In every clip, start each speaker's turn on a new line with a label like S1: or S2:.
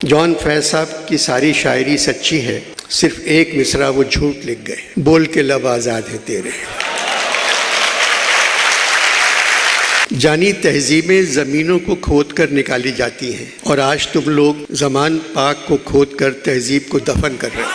S1: John Faiz साहब की सारी शायरी सच्ची है, सिर्फ एक मिसरा वो झूठ लिख गए, बोल के लब आज़ाद है तेरे। जानी तहजीबें ज़मीनों को खोद कर निकाली जाती हैं और आज तुम लोग ज़मान पाक को खोद कर तहजीब को दफन कर रहे हो।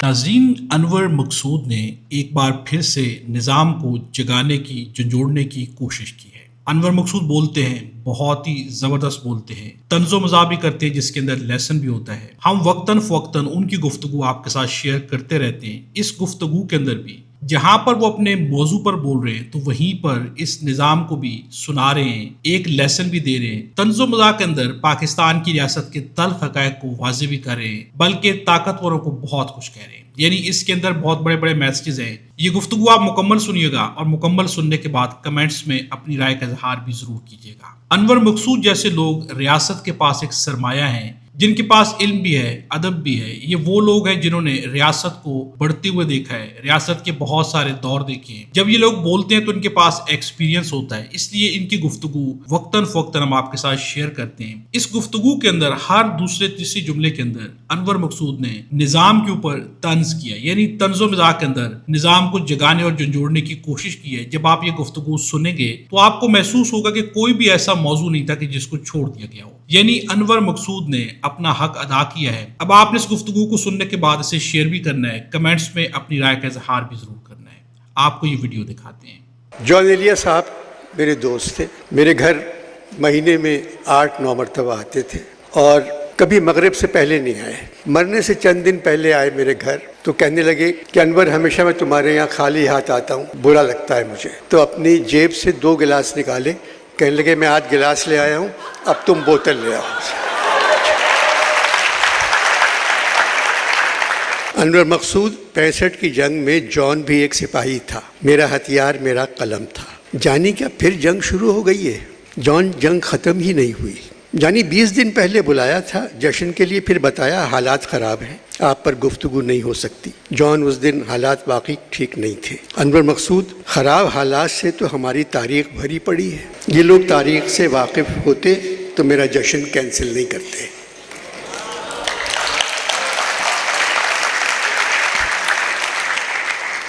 S2: नाज़रीन, अनवर मकसूद ने एक बार फिर से निज़ाम को जगाने की, झंझोड़ने की कोशिश की है। अनवर मकसूद बोलते हैं, बहुत ही ज़बरदस्त बोलते हैं, तंज़ो मज़ाक भी करते हैं जिसके अंदर लेसन भी होता है। हम वक्तन फ़वक्तन उनकी गुफ्तगू आपके साथ शेयर करते रहते हैं। इस गुफ्तगू के अंदर भी जहाँ पर वो अपने मौजू पर बोल रहे हैं तो वहीं पर इस निज़ाम को भी सुना रहे हैं, एक लेसन भी दे रहे हैं। तंज़ो मज़ाक के अंदर पाकिस्तान की रियासत के तल्ख़ हक़ाइक़ को वाज़ेह भी कर रहे हैं, बल्कि ताकतवरों को बहुत कुछ कह रहे हैं। यानी इसके अंदर बहुत बड़े बड़े मैसेजेस हैं। ये गुफ्तगू आप मुकम्मल सुनिएगा और मुकम्मल सुनने के बाद कमेंट्स में अपनी राय का इजहार भी ज़रूर कीजिएगा। अनवर मकसूद जैसे लोग रियासत के पास एक सरमाया हैं, जिनके पास इल्म भी है, अदब भी है। ये वो लोग हैं जिन्होंने रियासत को बढ़ते हुए देखा है, रियासत के बहुत सारे दौर देखे हैं। जब ये लोग बोलते हैं तो इनके पास एक्सपीरियंस होता है, इसलिए इनकी गुफ्तगू वक्तन फ़वक्तन हम आपके साथ शेयर करते हैं। इस गुफ्तगू के अंदर हर दूसरे तीसरे जुमले के अंदर अनवर मकसूद ने निज़ाम के ऊपर तंज किया, यानी तंज़ो मज़ाक के अंदर निज़ाम को जगाने और झंझोड़ने की कोशिश की है। जब आप ये गुफ्तगू सुनेंगे तो आपको महसूस होगा कि कोई भी ऐसा मौजू नहीं था कि जिसको छोड़ दिया गया हो, यानी अनवर मकसूद ने अपना हक अदा किया है। अब आपने इस गुफ्तगू को सुनने के बाद इसे शेयर भी करना है, कमेंट्स में अपनी राय का इजहार भी जरूर करना है। आपको ये वीडियो दिखाते हैं।
S1: जॉन एलिया साहब मेरे दोस्त थे, मेरे घर महीने में 8-9 मरतबा आते थे और कभी मगरिब से पहले नहीं आए। मरने से चंद दिन पहले आए मेरे घर, तो कहने लगे कि अनवर हमेशा मैं तुम्हारे यहाँ खाली हाथ आता हूँ, बुरा लगता है मुझे। तो अपनी जेब से 2 गिलास निकाले, कहने लगे मैं आज गिलास ले आया हूँ, अब तुम बोतल ले आओ। अनवर मकसूद 65 की जंग में जॉन भी एक सिपाही था, मेरा हथियार मेरा कलम था। जानी क्या फिर जंग शुरू हो गई है? जॉन जंग ख़त्म ही नहीं हुई। जानी 20 दिन पहले बुलाया था जश्न के लिए, फिर बताया हालात ख़राब हैं, आप पर गुफ्तगू नहीं हो सकती। जॉन उस दिन हालात वाकई ठीक नहीं थे। अनवर मकसूद, ख़राब हालात से तो हमारी तारीख़ भरी पड़ी है, ये लोग तारीख़ से वाकिफ़ होते तो मेरा जश्न कैंसिल नहीं करते।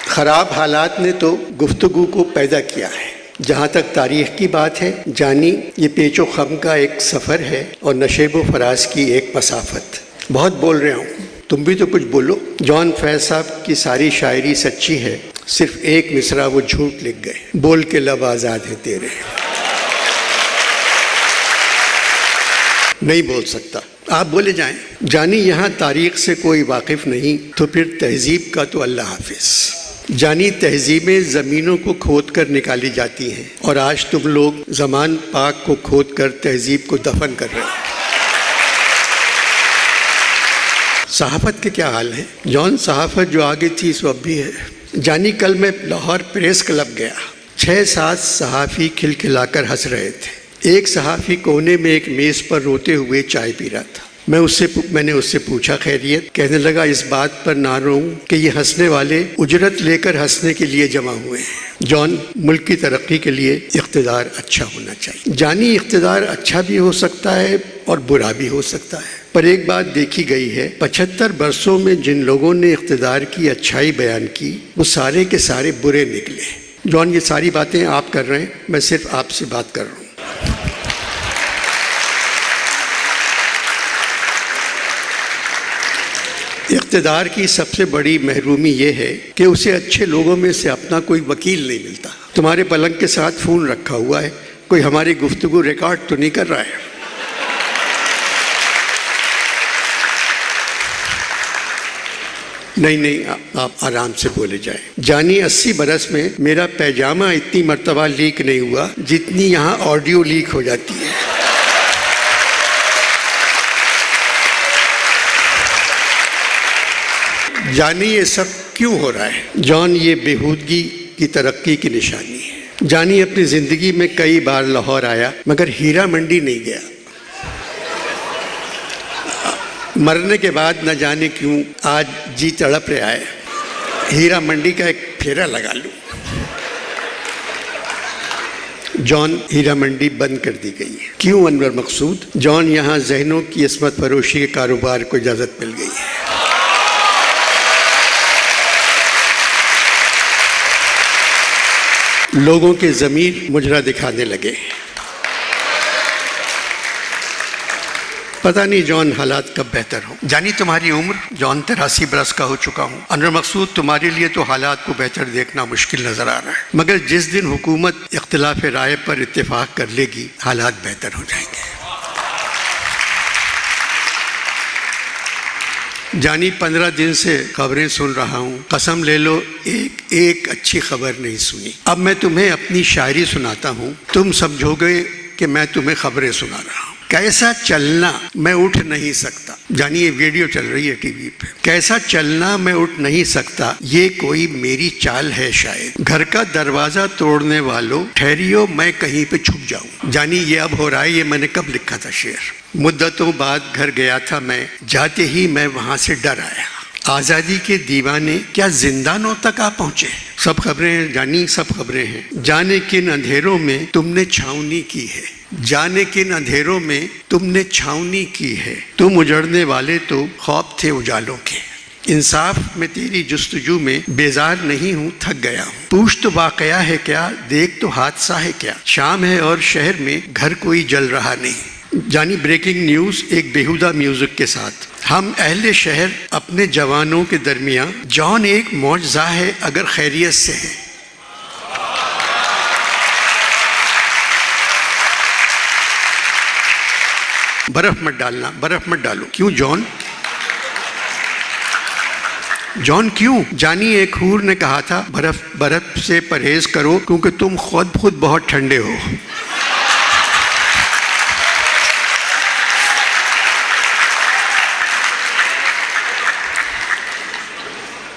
S1: ख़राब हालात ने तो गुफ्तगू को पैदा किया है। जहाँ तक तारीख़ की बात है, जानी ये पेचो खम का एक सफ़र है और नशेब व फराज की एक मसाफत। बहुत बोल रहा हूँ, तुम भी तो कुछ बोलो। जॉन फैज साहब की सारी शायरी सच्ची है, सिर्फ एक मिसरा वो झूठ लिख गए, बोल के लब आज़ाद है तेरे। नहीं बोल सकता, आप बोले जाएं। जानी यहाँ तारीख़ से कोई वाकिफ़ नहीं तो फिर तहजीब का तो अल्लाह हाफिज़। जानी तहजीबें ज़मीनों को खोद कर निकाली जाती हैं और आज तुम लोग ज़मान पाक को खोद कर तहजीब को दफन कर रहे हो। सहाफ़त के क्या हाल है? जॉन, सहाफ़त जो आगे थी सो अब भी है। जानी कल मैं लाहौर प्रेस क्लब गया, 6-7 सहाफ़ी खिलखिलाकर हंस रहे थे। एक सहाफ़ी कोने में एक मेज़ पर रोते हुए चाय पी रहा था। मैंने उससे पूछा खैरियत। कहने लगा इस बात पर ना रोऊं कि ये हंसने वाले उजरत लेकर हंसने के लिए जमा हुए हैं। जॉन, मुल्क की तरक्की के लिए इक़्तिदार अच्छा होना चाहिए। जानी, इक़्तिदार अच्छा भी हो सकता है और बुरा भी हो सकता है, पर एक बात देखी गई है, 75 बरसों में जिन लोगों ने इक़्तिदार की अच्छाई बयान की वो सारे के सारे बुरे निकले। जॉन, ये सारी बातें आप कर रहे हैं, मैं सिर्फ आपसे बात कर रहा हूँ। इक़्तिदार की सबसे बड़ी महरूमी ये है कि उसे अच्छे लोगों में से अपना कोई वकील नहीं मिलता। तुम्हारे पलंग के साथ फ़ोन रखा हुआ है, कोई हमारी गुफ्तगू रिकॉर्ड तो नहीं कर रहा है। नहीं, आप आराम से बोले जाए। जानी, 80 बरस में मेरा पैजामा इतनी मर्तबा लीक नहीं हुआ जितनी यहाँ ऑडियो लीक हो जाती है। जानी, ये सब क्यों हो रहा है? जॉन, ये बेहूदगी की तरक्की की निशानी है। जानी अपनी ज़िंदगी में कई बार लाहौर आया मगर हीरा मंडी नहीं गया। मरने के बाद न जाने क्यों आज जी तड़प रहा है, हीरा मंडी का एक फेरा लगा लूं। जॉन हीरा मंडी बंद कर दी गई है। क्यों अनवर मकसूद? जॉन यहाँ जहनों की इस्मत फरोशी के कारोबार को इजाज़त मिल गई है। लोगों के ज़मीर मुजरा दिखाने लगे। पता नहीं जॉन हालात कब बेहतर हो। जानी तुम्हारी उम्र, जॉन 83 बरस का हो चुका हूँ। अनवर मकसूद, तुम्हारे लिए तो हालात को बेहतर देखना मुश्किल नज़र आ रहा है, मगर जिस दिन हुकूमत इख्तिलाफ राय पर इत्तेफाक कर लेगी हालात बेहतर हो जाएंगे। जानी 15 दिन से खबरें सुन रहा हूँ, कसम ले लो एक अच्छी खबर नहीं सुनी। अब मैं तुम्हें अपनी शायरी सुनाता हूँ, तुम समझोगे कि मैं तुम्हें खबरें सुना रहा हूँ। कैसा चलना मैं उठ नहीं सकता, जानी ये वीडियो चल रही है टीवी पे। कैसा चलना मैं उठ नहीं सकता, ये कोई मेरी चाल है शायद। घर का दरवाजा तोड़ने वालों, ठहरियो मैं कहीं पे छुप जाऊं। जानी ये अब हो रहा है, ये मैंने कब लिखा था शेर। मुद्दतों बाद घर गया था मैं, जाते ही मैं वहां से डर आया। आज़ादी के दीवाने क्या जिंदानों तक आ पहुंचे। सब खबरें हैं जानी, सब खबरें हैं। जाने किन अंधेरों में तुमने छावनी की है, जाने किन अंधेरों में तुमने छावनी की है। तुम उजड़ने वाले तो ख्वाब थे उजालों के। इंसाफ में तेरी जुस्तजू में बेजार नहीं हूँ, थक गया हूँ। पूछ तो वाकया है क्या, देख तो हादसा है क्या। शाम है और शहर में घर कोई जल रहा नहीं। जानी ब्रेकिंग न्यूज़ एक बेहुदा म्यूजिक के साथ। हम अहले शहर अपने जवानों के दरमियान, जॉन एक मौजज़ा है अगर खैरियत से है। बर्फ मत डालना, बर्फ मत डालो। क्यों जॉन? जॉन क्यों? जानी एक हूर ने कहा था बर्फ से परहेज करो क्योंकि तुम खुद बहुत ठंडे हो।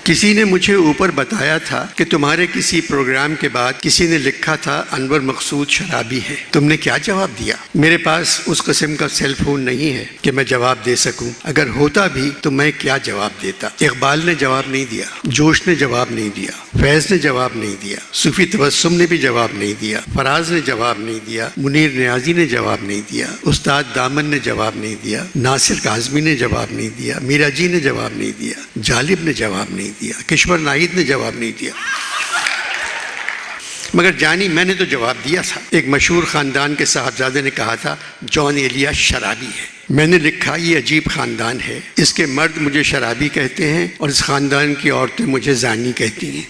S1: किसी ने मुझे ऊपर बताया था कि तुम्हारे किसी प्रोग्राम के बाद किसी ने लिखा था अनवर मकसूद शराबी है। तुमने क्या जवाब दिया? मेरे पास उस किस्म का सेल फोन नहीं है कि मैं जवाब दे सकूं। अगर होता भी तो मैं क्या जवाब देता। इकबाल ने जवाब नहीं दिया, जोश ने जवाब नहीं दिया, फैज ने जवाब नहीं दिया, सूफी तबस्सुम ने भी जवाब नहीं दिया, फराज ने जवाब नहीं दिया, मुनीर नियाजी ने जवाब नहीं दिया, उस्ताद दामन ने जवाब नहीं दिया, नासिर काज़मी ने जवाब नहीं दिया, मीरा जी ने जवाब नहीं दिया, जालिब ने जवाब नहीं दिया, किश्वर नाहिद ने जवाब नहीं दिया। मगर जानी मैंने तो जवाब दिया था। एक मशहूर ख़ानदान के साहबजादे ने कहा था जॉन एलिया शराबी है। मैंने लिखा ये अजीब ख़ानदान है, इसके मर्द मुझे शराबी कहते हैं और इस ख़ानदान की औरतें मुझे जानी कहती हैं।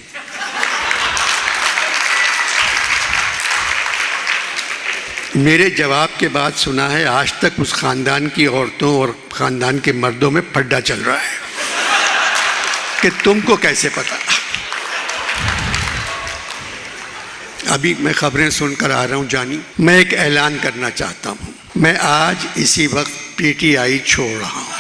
S1: मेरे जवाब के बाद सुना है आज तक उस ख़ानदान की औरतों और ख़ानदान के मर्दों में फड्डा चल रहा है कि तुमको कैसे पता। अभी मैं खबरें सुनकर आ रहा हूँ जानी। मैं एक ऐलान करना चाहता हूँ, मैं आज इसी वक्त पीटीआई छोड़ रहा हूँ।